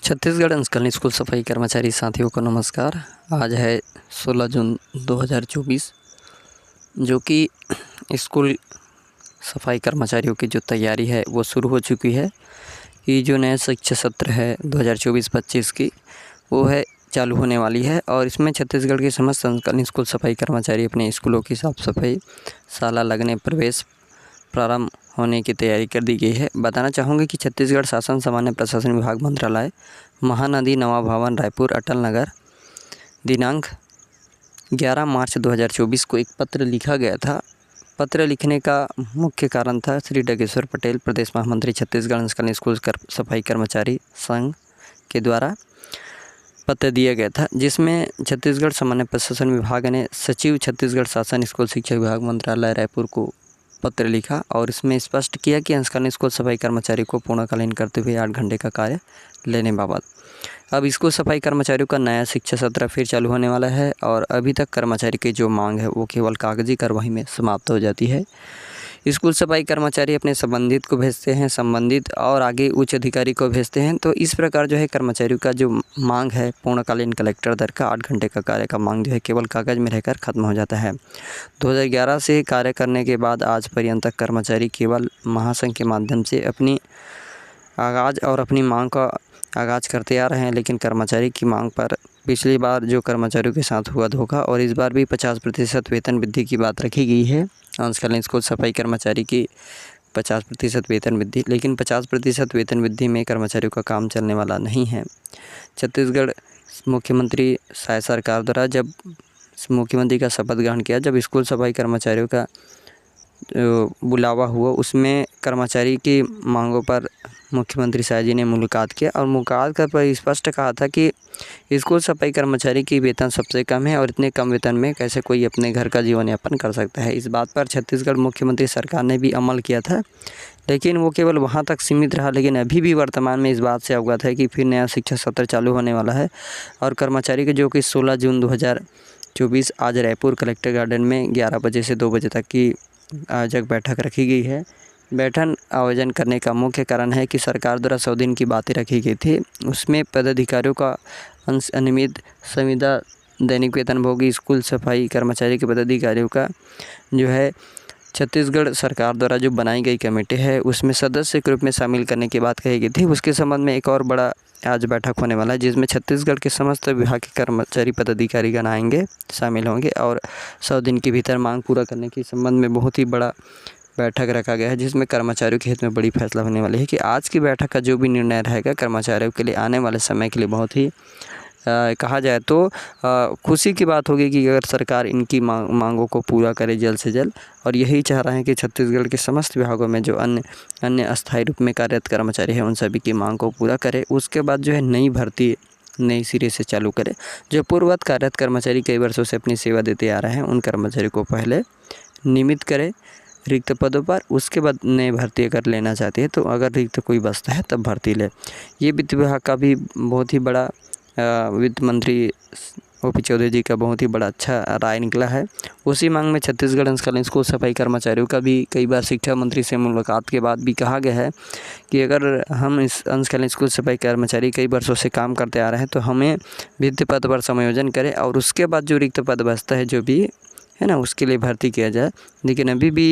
छत्तीसगढ़ अंशकालीन स्कूल सफाई कर्मचारी साथियों को नमस्कार। आज है 16 जून 2024, जो कि स्कूल सफाई कर्मचारियों की जो तैयारी है वो शुरू हो चुकी है। कि जो नया शिक्षा सत्र है 2024-25 की वो है चालू होने वाली है और इसमें छत्तीसगढ़ के समस्त अंशकालीन स्कूल सफाई कर्मचारी अपने स्कूलों की साफ़ सफाई, शाला लगने, प्रवेश प्रारंभ होने की तैयारी कर दी गई है। बताना चाहूँगी कि छत्तीसगढ़ शासन सामान्य प्रशासन विभाग मंत्रालय, महानदी नवा भवन, रायपुर, अटल नगर, दिनांक 11 मार्च 2024 को एक पत्र लिखा गया था। पत्र लिखने का मुख्य कारण था श्री डगेश्वर पटेल, प्रदेश महामंत्री छत्तीसगढ़ अंशकालीन स्कूल सफाई कर्मचारी संघ के द्वारा पत्र दिया गया था, जिसमें छत्तीसगढ़ सामान्य प्रशासन विभाग ने सचिव छत्तीसगढ़ शासन स्कूल शिक्षा विभाग मंत्रालय रायपुर को पत्र लिखा और इसमें स्पष्ट किया कि अंशकालीन स्कूल सफाई कर्मचारी को पूर्णकालीन करते हुए 8 घंटे का कार्य लेने बाबत। अब स्कूल सफाई कर्मचारियों का नया शिक्षा सत्र फिर चालू होने वाला है और अभी तक कर्मचारी की जो मांग है वो केवल कागजी कार्रवाई में समाप्त हो जाती है। स्कूल सफाई कर्मचारी अपने संबंधित को भेजते हैं, संबंधित और आगे उच्च अधिकारी को भेजते हैं। तो इस प्रकार जो है कर्मचारियों का जो मांग है पूर्णकालीन कलेक्टर दर का 8 घंटे का कार्य का मांग जो है केवल कागज़ में रहकर ख़त्म हो जाता है। 2011 से कार्य करने के बाद आज पर्यंत तक कर्मचारी केवल महासंघ के माध्यम से अपनी आगाज़ और अपनी मांग का आगाज़ करते आ रहे हैं, लेकिन कर्मचारी की मांग पर पिछली बार जो कर्मचारियों के साथ हुआ धोखा और इस बार भी 50% वेतन वृद्धि की बात रखी गई है। अंशकालीन स्कूल सफाई कर्मचारी की 50% वेतन वृद्धि, लेकिन 50% वेतन वृद्धि में कर्मचारियों का काम चलने वाला नहीं है। छत्तीसगढ़ मुख्यमंत्री शायद सरकार द्वारा जब मुख्यमंत्री का शपथ ग्रहण किया, जब स्कूल सफाई कर्मचारियों का बुलावा हुआ, उसमें कर्मचारी की मांगों पर मुख्यमंत्री शाह जी ने मुलाकात किया और मुलाकात पर स्पष्ट कहा था कि स्कूल सफाई कर्मचारी की वेतन सबसे कम है और इतने कम वेतन में कैसे कोई अपने घर का जीवन यापन कर सकता है। इस बात पर छत्तीसगढ़ मुख्यमंत्री सरकार ने भी अमल किया था, लेकिन वो केवल वहाँ तक सीमित रहा। लेकिन अभी भी वर्तमान में इस बात से अवगत है कि फिर नया शिक्षा सत्र चालू होने वाला है और कर्मचारी के जो कि 16 जून 2024 आज रायपुर कलेक्टर गार्डन में 11 बजे से 2 बजे तक की आयोजक बैठक रखी गई है। बैठक आयोजन करने का मुख्य कारण है कि सरकार द्वारा 100 दिन की बातें रखी गई थी, उसमें पदाधिकारियों का अनियमित संविदा, दैनिक वेतनभोगी स्कूल सफाई कर्मचारी के पदाधिकारियों का जो है छत्तीसगढ़ सरकार द्वारा जो बनाई गई कमेटी है उसमें सदस्य के रूप में शामिल करने की बात कही गई थी। उसके संबंध में एक और बड़ा आज बैठक होने वाला है, जिसमें छत्तीसगढ़ के समस्त विभाग के कर्मचारी पदाधिकारीगण आएंगे, शामिल होंगे और 100 दिन के भीतर मांग पूरा करने के संबंध में बहुत ही बड़ा बैठक रखा गया है, जिसमें कर्मचारियों के हित में बड़ी फैसला होने वाली है कि आज की बैठक का जो भी निर्णय रहेगा कर्मचारियों के लिए आने वाले समय के लिए बहुत ही कहा जाए तो खुशी की बात होगी कि अगर सरकार इनकी मांगों को पूरा करे जल्द से जल्द। और यही चाह रहे हैं कि छत्तीसगढ़ के समस्त विभागों में जो अन्य अस्थायी रूप में कार्यरत कर्मचारी हैं उन सभी की मांग को पूरा करे। उसके बाद जो है नई भर्ती नई सिरे से चालू करे। जो पूर्ववत कार्यरत कर्मचारी कई वर्षों से अपनी सेवा देते आ रहे हैं उन कर्मचारी को पहले नियमित करे रिक्त पदों पर, उसके बाद नई भर्ती अगर लेना चाहती है तो अगर रिक्त कोई बचता है तब भर्ती ले। ये वित्त विभाग का भी बहुत ही बड़ा वित्त मंत्री ओपी चौधरी जी का बहुत ही बड़ा अच्छा राय निकला है। उसी मांग में छत्तीसगढ़ अंशकालीन स्कूल सफाई कर्मचारियों का भी कई बार शिक्षा मंत्री से मुलाकात के बाद भी कहा गया है कि अगर हम इस अंशकालीन स्कूल सफाई कर्मचारी कई वर्षों से काम करते आ रहे हैं तो हमें वित्त पद पर समायोजन करें और उसके बाद जो रिक्त पद बचता है जो भी है ना उसके लिए भर्ती किया जाए। लेकिन अभी भी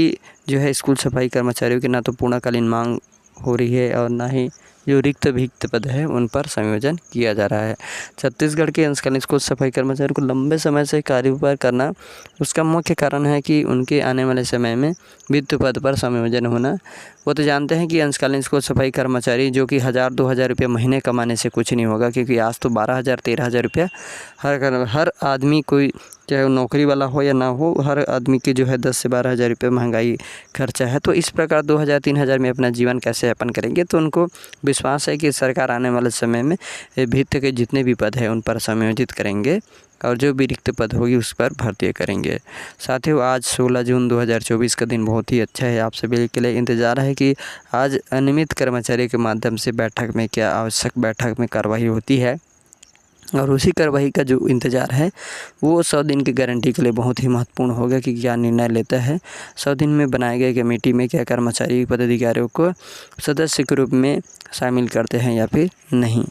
जो है स्कूल सफाई कर्मचारियों की ना तो पूर्णकालीन मांग हो रही है और ना ही जो रिक्त पद है उन पर संयोजन किया जा रहा है। छत्तीसगढ़ के अंशकालीन स्कूल सफाई कर्मचारियों को लंबे समय से कार्यभार करना, उसका मुख्य कारण है कि उनके आने वाले समय में वित्त पद पर संयोजन होना। वो तो जानते हैं कि अंशकालीन स्कूल सफाई कर्मचारी जो कि 1000-2000 रुपये महीने कमाने से कुछ नहीं होगा, क्योंकि आज तो 12,000-13,000 रुपया हर आदमी, कोई चाहे वो नौकरी वाला हो या ना हो, हर आदमी की जो है 10 से 12,000 रुपये महंगाई खर्चा है। तो इस प्रकार 2,000-3,000 में अपना जीवन कैसे यापन करेंगे। तो उनको विश्वास है कि सरकार आने वाले समय में वित्त के जितने भी पद हैं उन पर समायोजित करेंगे और जो भी रिक्त पद होगी उस पर भर्ती करेंगे। साथियों, आज 16 जून 2024 का दिन बहुत ही अच्छा है। आप सभी के लिए इंतज़ार है कि आज अनियमित कर्मचारी के माध्यम से बैठक में क्या आवश्यक बैठक में कार्रवाई होती है और उसी कार्रवाई का जो इंतज़ार है वो 100 दिन की गारंटी के लिए बहुत ही महत्वपूर्ण होगा कि क्या निर्णय लेता है। 100 दिन में बनाए गए कमेटी में क्या कर्मचारी पदाधिकारियों को सदस्य के रूप में शामिल करते हैं या फिर नहीं।